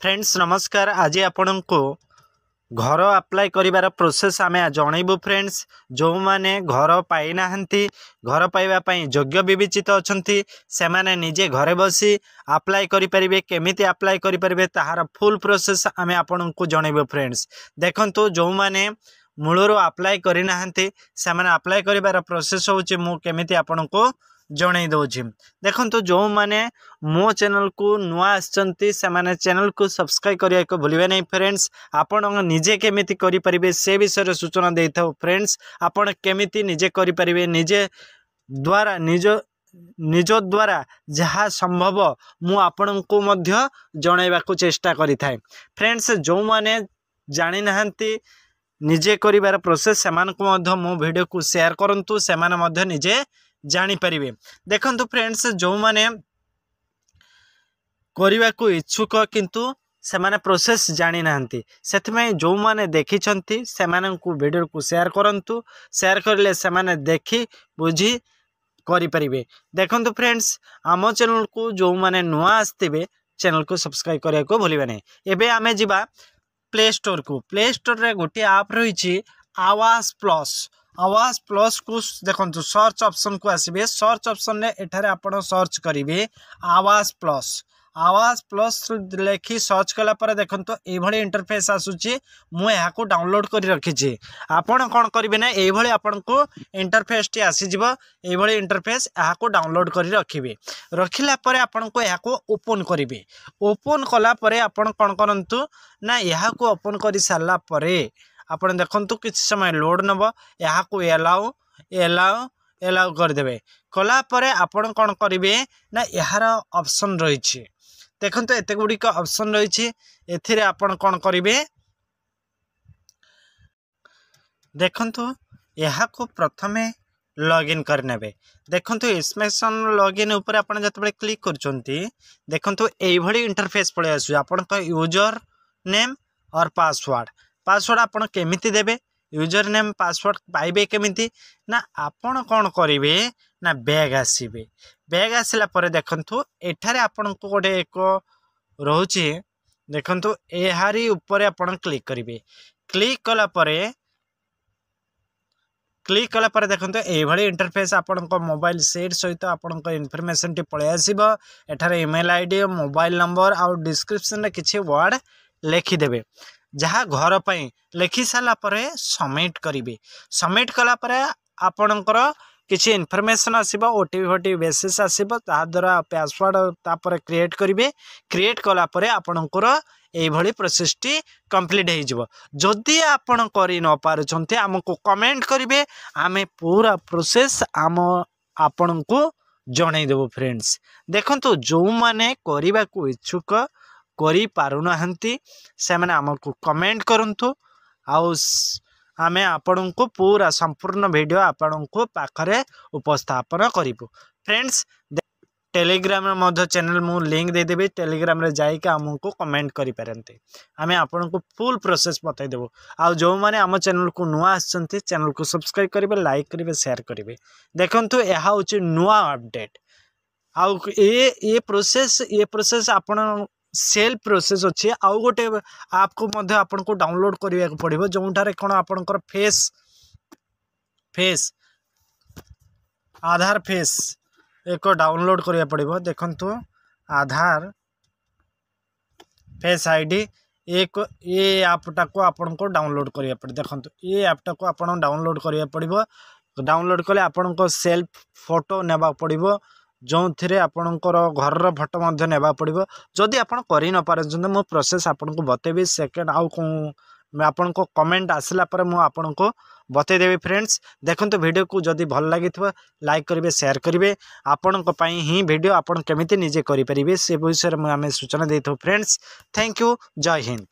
Friends नमस्कार। आज आपण को घर अप्लाई करिवार प्रोसेस आमे जनइबू। फ्रेंड्स जो माने घर पाई नाहंती, घर पाइबा पई योग्य विवेचित अछंती, से माने निजे घरे बसी अप्लाई करि परिबे। केमिति अप्लाई करि परिबे ताहार फुल प्रोसेस आमे आपण को जनइबू। फ्रेंड्स देखंतु जो माने मूलरो अप्लाई करि नाहंती, से माने अप्लाई करिवार प्रोसेस होची मु केमिति आपण को जणई दउछि। देखंतु जो माने मो चैनल को नुआ आछंती से माने चैनल को सब्सक्राइब करिया को भूलिबे नहीं। फ्रेंड्स आपण निजे केमिति करि परिबे से विषय सूचना देथौ। फ्रेंड्स आपण केमिति निजे करि परिबे, निजे द्वारा निज द्वारा जहाँ संभव मु आपण को मध्य जणाइबा को चेष्टा करि थाए। फ्रेंड्स जो माने जानि नाहंती निजे करिवार प्रोसेस सेमान को मध्य मो वीडियो को शेयर करंतु, सेमान मध्य निजे जानी परिबे। देखंतु फ्रेंड्स जो माने करिवा को इच्छुक किंतु सेमाने प्रोसेस जानी नाहंती, सेथमे जो माने देखि छंती सेमान को वीडियो को शेयर करंतु। शेयर करले सेमाने देखि बुझी करि परिबे। देखंतु फ्रेंड्स आमो चैनल को जो माने नुआ आस्तिबे चैनल को सब्सक्राइब करिया को भूलिबे नहीं। एबे आमे जिबा प्ले स्टोर को। प्ले स्टोर रे गोटे ऐप रही आवास प्लस। आवास प्लस को देखो सर्च ऑप्शन को आसबे। सर्च ऑप्शन ने एठारे आपण सर्च करिवे आवास प्लस। आवास प्लस लेखि सर्च कला पर देखंतो एभली इंटरफेस आसुची। मु यहाँ को डाउनलोड कर रखी। आपण कौन करिवे ना एभली आपण को इंटरफेस टी आसी जिवो। एभली इंटरफेस यहाँ को डाउनलोड कर रखिबे। रखिला पर आपण को यहाँ को ओपन करिवे। ओपन कला पर आपण कौन करंतु ना यहाँ को ओपन कर सारला परे आपण देखंतु किछ समय लोड नब। यहाँ को एलाउ एलाउ एलाउ करदेवे। कला परे आपण कौन करिवे ना यार ऑप्शन रही। देखंतु एते गुड़िक ऑप्शन रही। एथिरे आपण कौन करिवे देखंतु यहाँ को प्रथमे लॉगिन करनेबे। देखंतु इसमेसन लॉगिन ऊपर आपण जतबे क्लिक करचंती देखंतु एभली इंटरफेस पळे आसु। आपण को यूजर नेम और पासवर्ड आपण केमिति देबे। यूजर नेम पासवर्ड पाइबे केमिति ना आपण कौन करिवे ना बैग आसीबे। बैग आसिला परे देखंतु एठारे आपण को गोटे एक रहउची। देखंतु एहारी ऊपर आपण क्लिक करिवे। क्लिक कला परे देखंतु एभली इंटरफेस आपण को मोबाइल सेट सहित आपण को इन्फॉर्मेशन टी पळे आसीबो। एठारे ईमेल आईडी, मोबाइल नंबर और डिस्क्रिप्शन रे किछि वर्ड लिखि देबे। जहाँ घर पर लिखि सारा पर सबमिट करेंगे। सबमिट कला आपणकर किसी इनफॉरमेशन आसब, ओटीपी फोटीपी बेसिस आसब, द्वारा पासवर्ड तापर क्रिएट करेंगे। क्रिएट कला आपणकर यही प्रोसेस टी कंप्लीट हो। जदि आपण कर न पारुछंते आमको कमेंट करेंगे। आमे पूरा प्रोसेस आपण को जणई देबो। फ्रेंड्स देखंतु जो माने करबा को इच्छुक करि पारु नाहंती से माने हमको कमेंट करंतु। आमे आपण को पूरा संपूर्ण वीडियो आपण को पाखरे उपस्थापन करिबो। फ्रेंड्स टेलीग्राम रे मध्य चैनल मु लिंक दे देबे। टेलीग्राम रे जाई के हमको कमेंट करि पारंते। आमे आपण को फुल प्रोसेस बताई देबो। आ जो माने हम चैनल को नुआ आछंती चैनल को सब्सक्राइब करिवे, लाइक करिवे, शेयर करिवे। देखंतु एहा होची नुआ अपडेट। आ ये प्रोसेस आपण सेल प्रोसेस अच्छी। आउ गोटे आप को मध्य आपन को डाउनलोड करिया को पड़िबो। जोंठारे कोन आपनकर फेस आधार फेस एक डाउनलोड करिया पड़िबो। देखंतु आधार फेस आईडी एक ये ऐपटा को आपन को डाउनलोड करिया पड़े। देखंतु ये ऐपटा को आपन डाउनलोड करिया पड़िबो। डाउनलोड कले आपन को सेल्फ फोटो नेबा पड़िबो, जो थे आपणकर घर फोटो मध्य नेबा पड़िबो। जदि आपण करि न पारछन मो प्रोसेस आपन को बतेबी। सेकंड आउ को आपन को कमेंट आसला पर मो आपन को बते देबी। फ्रेंड्स देखंतु वीडियो को जदि भल लागिथबो लाइक करिवे, शेयर करिवे। आपन को पई ही वीडियो आपन केमिति निजे करि परिबे से विषय में आमे सूचना देथो। Friends thank you. जय हिंद।